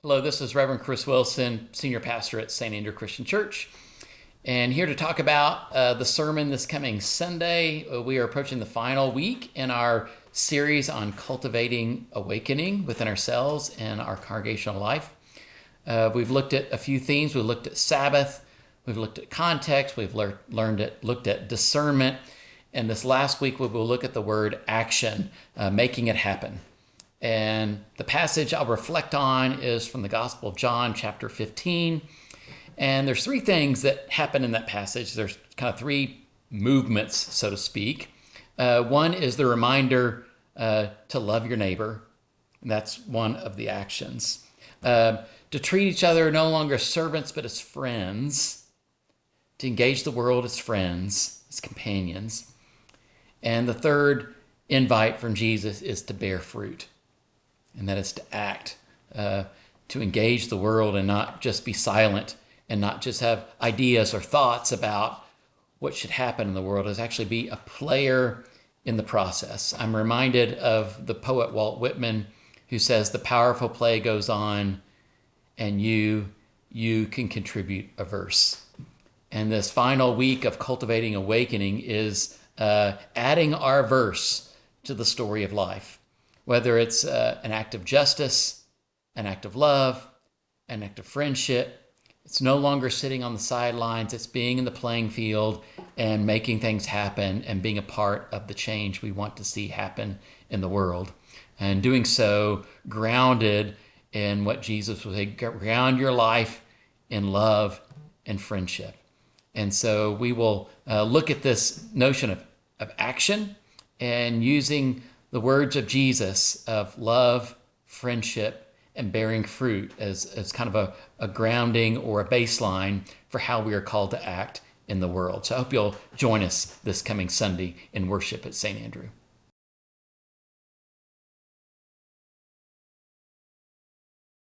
Hello, this is Reverend Chris Wilson, Senior Pastor at St. Andrew Christian Church, and here to talk about the sermon this coming Sunday. We are approaching the final week in our series on cultivating awakening within ourselves and our congregational life. We've looked at a few themes. We've looked at Sabbath, we've looked at context, we've looked at discernment, and this last week we will look at the word action, making it happen. And the passage I'll reflect on is from the Gospel of John, chapter 15. And there's three things that happen in that passage. There's kind of three movements, so to speak. One is the reminder to love your neighbor. And that's one of the actions. To treat each other no longer as servants, but as friends. To engage the world as friends, as companions. And the third invite from Jesus is to bear fruit. And that is to act, to engage the world and not just be silent and not just have ideas or thoughts about what should happen in the world, is actually be a player in the process. I'm reminded of the poet Walt Whitman, who says the powerful play goes on and you can contribute a verse. And this final week of cultivating awakening is adding our verse to the story of life. Whether it's an act of justice, an act of love, an act of friendship, it's no longer sitting on the sidelines. It's being in the playing field and making things happen and being a part of the change we want to see happen in the world. And doing so grounded in what Jesus would say, ground your life in love and friendship. And so we will look at this notion of action and using the words of Jesus of love, friendship, and bearing fruit as kind of a grounding or a baseline for how we are called to act in the world. So I hope you'll join us this coming Sunday in worship at St. Andrew.